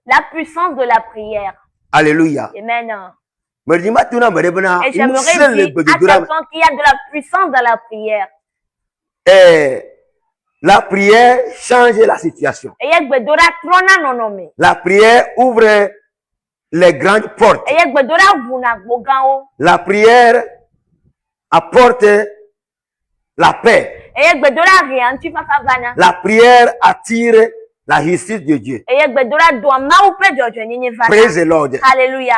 La puissance de la prière. Alléluia. Amen. Et j'aimerais dire à quelqu'un qu'il y a de la puissance dans la prière. La prière change la situation. La prière ouvre les grandes portes. La prière apporte la paix. La prière attire la justice de Dieu. Praise the Lord. Alléluia.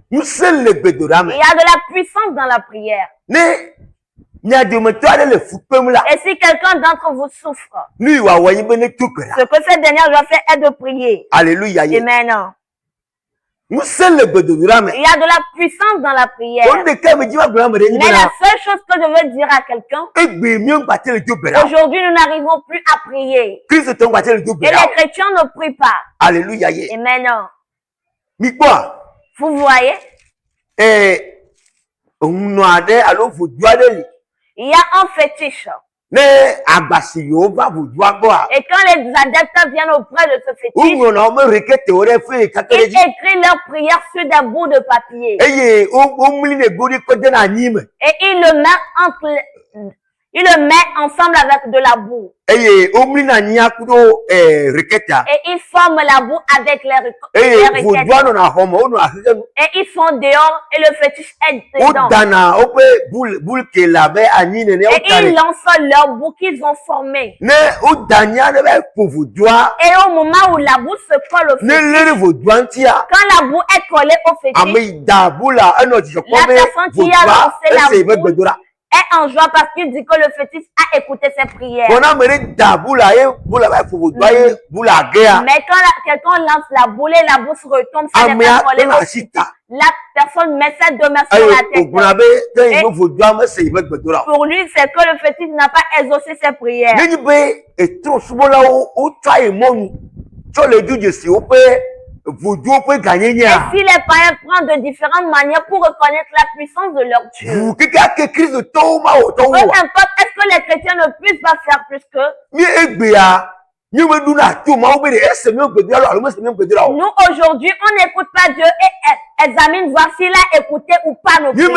Il y a de la puissance dans la prière. Et si quelqu'un d'entre vous souffre, ce que cette dernière doit faire est de prier. Alléluia. Amen. Il y a de la puissance dans la prière. Mais la seule chose que je veux dire à quelqu'un, aujourd'hui nous n'arrivons plus à prier. Et les chrétiens ne prient pas. Alléluia. Amen. Vous voyez? Il y a un fétiche. Et quand les adeptes viennent auprès de ce fétiche, ils écrivent leurs prières sur des bouts de papier. Et ils le mettent ensemble avec de la boue. Et ils forment la boue avec les requêtes. Et ils sont dehors et le fétiche est dedans. Et ils lancent leur boue qu'ils ont formée. Et au moment où la boue se colle au fétiche, quand la boue est collée au fétiche, la personne qui a lancé la boue est en joie parce qu'il dit que le fétiche a écouté ses prières. Mais quand quelqu'un lance la boule et la boule se retombe, ça n'est pas collé au fétiche. La personne met ses deux mains sur la tête. Pour lui, c'est que le fétiche n'a pas exaucé ses prières. Et si les païens prennent de différentes manières pour reconnaître la puissance de leur Dieu, peu importe, est-ce que les chrétiens ne puissent pas faire plus que? Nous, aujourd'hui, on n'écoute pas Dieu et examine voir s'il a écouté ou pas nos prières. On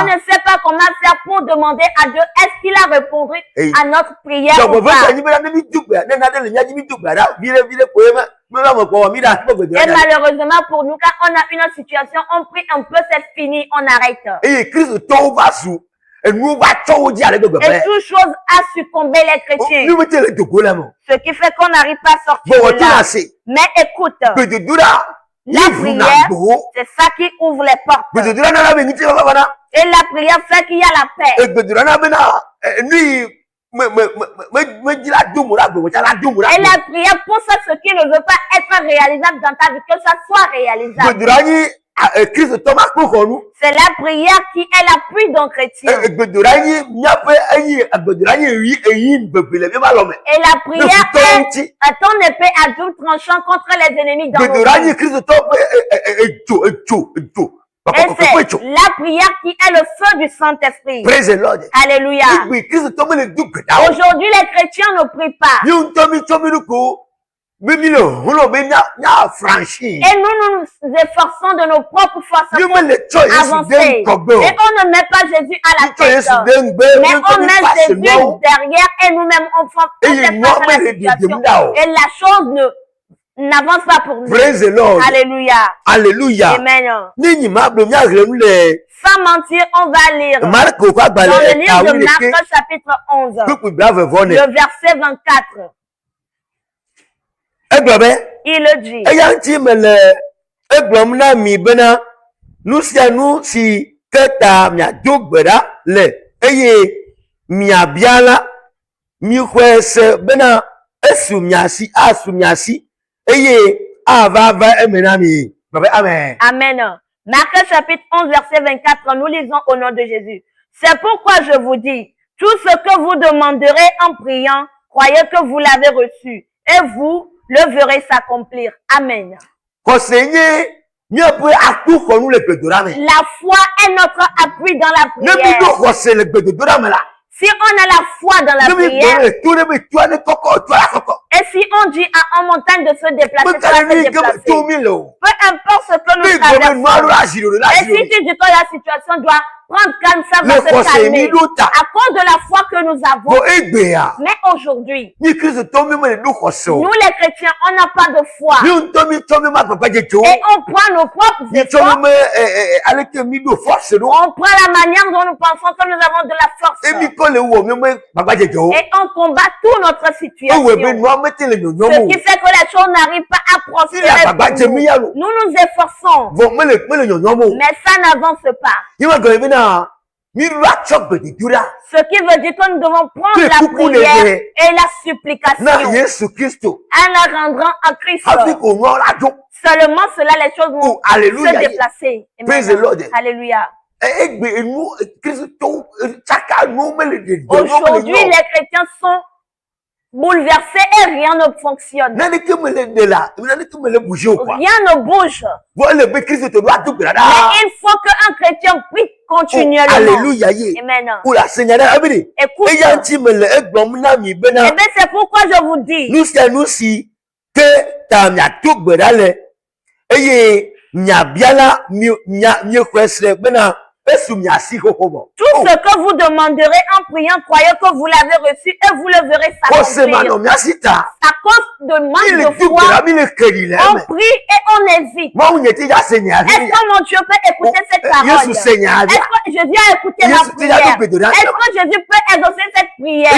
ne sait pas comment faire pour demander à Dieu est-ce qu'il a répondu à notre prière ou pas. Et malheureusement pour nous, quand on a une situation, on prie un peu, c'est fini, on arrête. Et toute chose a succombé les chrétiens. Ce qui fait qu'on n'arrive pas à sortir de là. Mais écoute, la prière, c'est ça qui ouvre les portes. Et la prière fait qu'il y a la paix. Et la prière pousse ce qui ne veut pas être réalisable dans ta vie, que ça soit réalisable. C'est la prière qui est l'appui d'un chrétien. Et la prière est ton épée à double tranchant contre les ennemis dans le monde. Et c'est la prière qui est le feu du Saint-Esprit. Alléluia. Aujourd'hui, les chrétiens ne prient pas. Et nous nous efforçons de nos propres forces pour avancer. Et on ne met pas Jésus à la tête. Mais on met Jésus derrière et nous-mêmes on fait face à la situation. Et la chose n'avance pas pour nous. Praise the Lord. Alléluia. Alléluia. Amen. Sans mentir, on va lire dans le livre de Marc chapitre 11, le verset 24. Il le dit. Amen. Marc chapitre 11, verset 24, nous lisons au nom de Jésus. C'est pourquoi je vous dis, tout ce que vous demanderez en priant, croyez que vous l'avez reçu, et vous le verrez s'accomplir. Amen. La foi est notre appui dans la prière. Si Si on a la foi dans la prière, et si on dit à une montagne de se déplacer, ça va se déplacer. Peu importe ce que nous traversons. Et si tu dis que la situation doit prendre calme, ça va se calmer. À cause de la foi que nous avons. Mais aujourd'hui, nous les chrétiens, on n'a pas de foi. Et on prend nos propres efforts. On prend la manière dont nous pensons que nous avons de la force. Et on combat toute notre situation. Ce qui fait que les choses n'arrivent pas à prospérer pour nous. Nous nous efforçons. Mais ça n'avance pas. Ce qui veut dire que nous devons prendre la prière et la supplication en la rendant à Christ. Seulement cela, les choses vont se déplacer. Alléluia. Aujourd'hui, les chrétiens sont bouleversés et rien ne fonctionne. Rien ne bouge. Mais il faut qu'un chrétien prie continuellement. Alléluia. Amen. Écoute. Eh bien, c'est pourquoi je vous dis. Tout ce que vous demanderez en priant, croyez que vous l'avez reçu et vous le verrez s'accomplir. À cause de manque de foi, on prie et on hésite. Est-ce que mon Dieu peut écouter cette parole? Est-ce que Jésus a écouté ma prière? Est-ce que Jésus peut exaucer cette prière? Et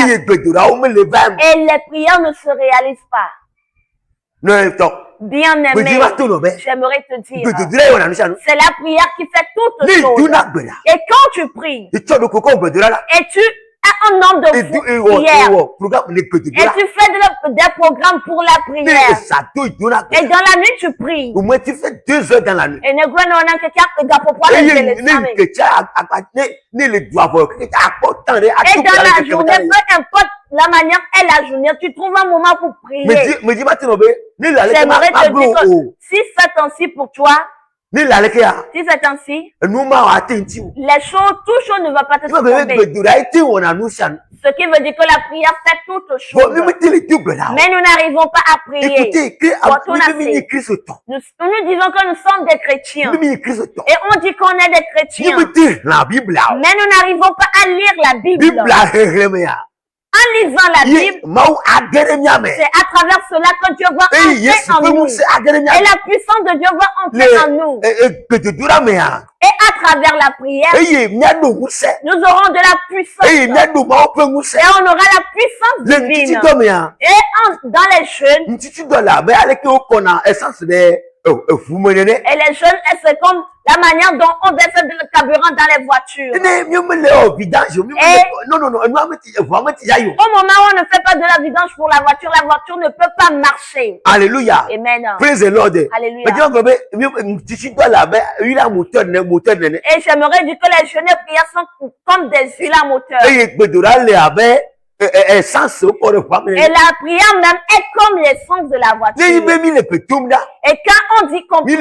les prières ne se réalisent pas. Bien-aimé, j'aimerais te dire, c'est la prière qui fait toutes choses. Et quand tu pries, et tu as un nombre de prières, et tu fais des programmes pour la prière, et dans la nuit tu pries, au moins tu fais 2 heures dans la nuit. Et dans la journée, peu importe la manière et la journée, tu trouves un moment pour prier. J'aimerais te dire que si c'est ainsi pour toi, si c'est ainsi, les choses, tout chose ne va pas te tomber. Ce qui veut dire que la prière fait toutes choses. Mais nous n'arrivons pas à prier. Nous disons que nous sommes des chrétiens. Et on dit qu'on est des chrétiens. Mais nous n'arrivons pas à lire la Bible. En lisant la Bible, c'est à travers cela que Dieu va entrer en nous. Et la puissance de Dieu va entrer en nous. Et à travers la prière, nous aurons de la puissance. Et on aura la puissance divine. Et dans les jeunes, et les jeunes, c'est comme la manière dont on verse le carburant dans les voitures. Et au moment où on ne fait pas de la vidange pour la voiture ne peut pas marcher. Alléluia. Amen. Praise the Lord. Alléluia. Et j'aimerais dire que les jeunes prières sont comme des huiles à moteur. Et la prière même est comme l'essence de la voiture. Et quand on dit qu'on prie, et on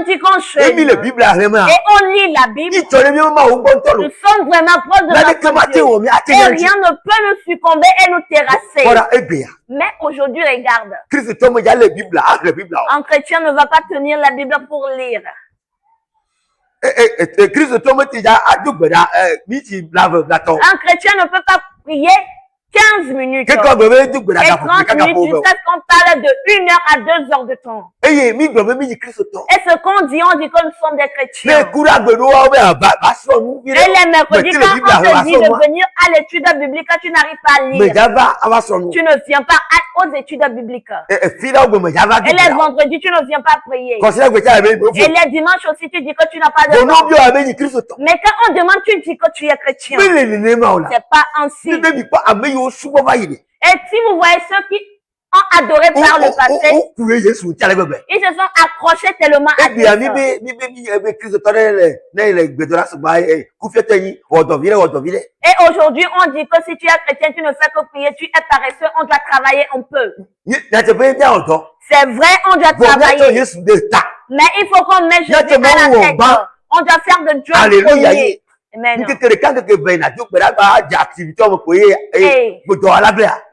dit qu'on chante, et on lit la Bible, nous sommes vraiment proches de notre Dieu. Et rien ne peut nous succomber et nous terrasser. Mais aujourd'hui, regarde. Un chrétien ne va pas tenir la Bible pour lire. Un chrétien ne peut pas prier 15 minutes. Et 30 minutes jusqu'à ce qu'on parle de 1 heure à 2 heures de temps. Et ce qu'on dit, on dit que nous sommes des chrétiens. Et les mercredis, quand on te dit de venir à l'étude biblique, tu n'arrives pas à lire. Tu ne viens pas aux études bibliques. Et les vendredis, tu ne viens pas prier. Et les dimanches aussi, tu dis que tu n'as pas de temps. Mais quand on demande, tu dis que tu es chrétien. C'est pas ainsi. Et si vous voyez ceux qui ont adoré par le passé, ils se sont accrochés tellement à Dieu. Et aujourd'hui, on dit que si tu es chrétien, tu ne fais que prier, tu es paresseux, on doit travailler un peu. C'est vrai, on doit travailler. Mais il faut qu'on mette Jésus à la tête. On doit faire de Dieu un premier. Amen.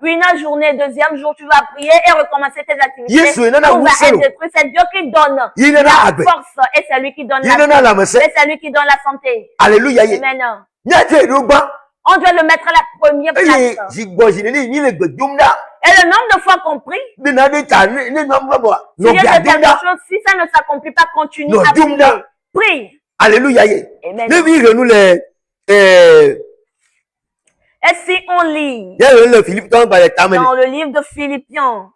Une journée, deuxième jour, tu vas prier et recommencer tes activités. Tout va être détruit. C'est Dieu qui donne la force et c'est lui qui donne la vie. Et c'est lui qui donne la santé. Alléluia. Amen. On doit le mettre à la première place. Et le nombre de fois qu'on prie, si ça ne s'accomplit pas, continue à prier. Prie. Alléluia. Amen. Et si on lit dans le livre de Philippiens,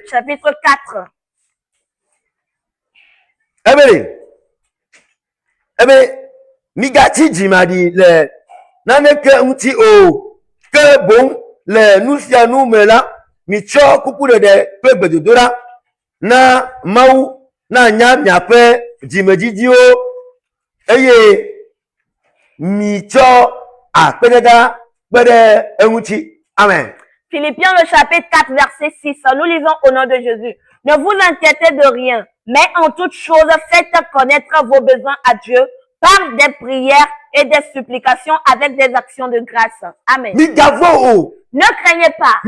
chapitre 4. Migati Jimadi le naneke uti o que bon le nous sia nous me la mi cho kuku de pebedodora na mau na nya nyape jimeji o eye mi cho apededa bede enuti. Amen. Philippiens le chapitre 4 verset 6. Nous lisons au nom de Jésus. Ne vous inquiétez de rien, mais en toute chose faites connaître vos besoins à Dieu par des prières et des supplications avec des actions de grâce. Amen. Ne craignez pas.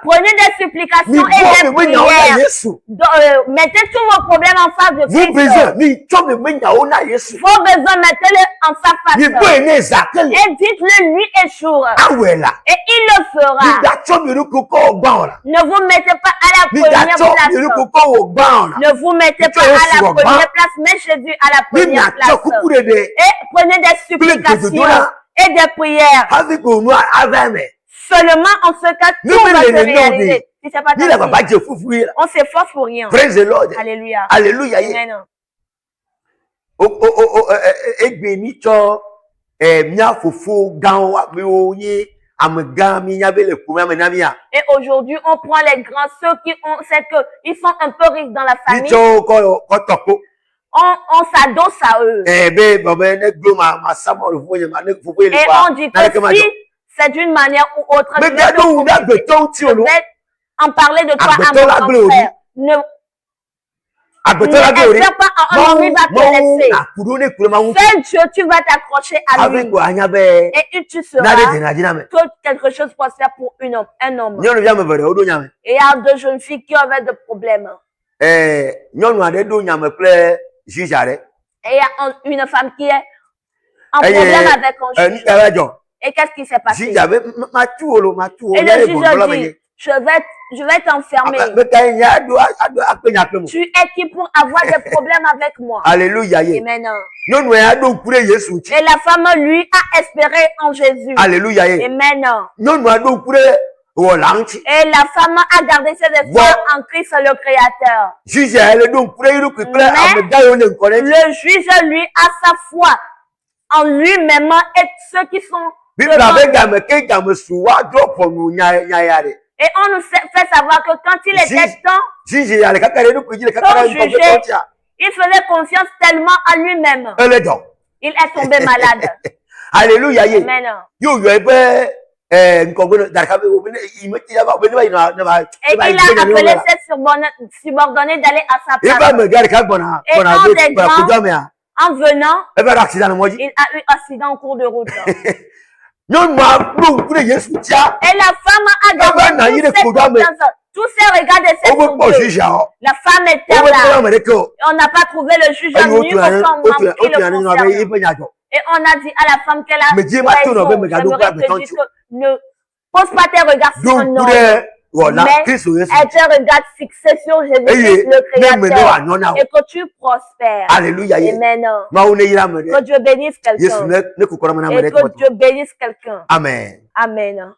Prenez des supplications et des prières. Mettez tous vos problèmes en face de Christ. Vos besoins, mettez-les en sa face. Et dites-le nuit et jour. Et il le fera. Ne vous mettez pas à la première place. Ne vous mettez pas à la première place, mais Jésus à la première place. Et prenez des supplications et des prières. Seulement en ce cas, tout va se réaliser. Si c'est pas on s'efforce pour rien. Praise the Lord. Alléluia. Alléluia. Amen. Et aujourd'hui, on prend les grands, ceux qui ont, c'est que ils sont un peu riches dans la famille. On s'adosse à eux. Et on dit que si c'est d'une manière ou autre, je vais en parler de toi à mon frère. Ne espère pas un homme, il va te laisser. Seul Dieu, tu vas t'accrocher à lui. Et tu seras que quelque chose prospère pour un homme. Et il y a deux jeunes filles qui avaient des problèmes. Et il y a une femme qui est en problème avec un juge. Et qu'est-ce qui s'est passé? Et le juge a dit, je vais t'enfermer. Tu es qui pour avoir des problèmes avec moi? Alléluia. Amen. Et la femme, lui, a espéré en Jésus. Alléluia. Amen. Et la femme a gardé ses espoirs en Christ le Créateur. Mais le juge, lui, a sa foi en lui-même et ceux qui sont et on nous fait savoir que quand il était temps, il faisait confiance tellement à lui-même. Il est tombé malade. Alléluia. Amen. Et il a appelé ses subordonnés d'aller à sa place. Et en venant, il a eu accident en cours de route. Et la femme a gardé tous ses regards de ses Dieu. La femme était là. On n'a pas trouvé le juge ni au fond qui le concerne. Et on a dit à la femme qu'elle a raison. J'aimerais te dire que ne pose pas tes regards sur un homme. Mais elle te regarde fixé sur Jésus-Christ le Créateur et que tu prospères. Alléluia. Amen. Que Dieu bénisse quelqu'un. Et que Dieu bénisse quelqu'un. Amen. Amen.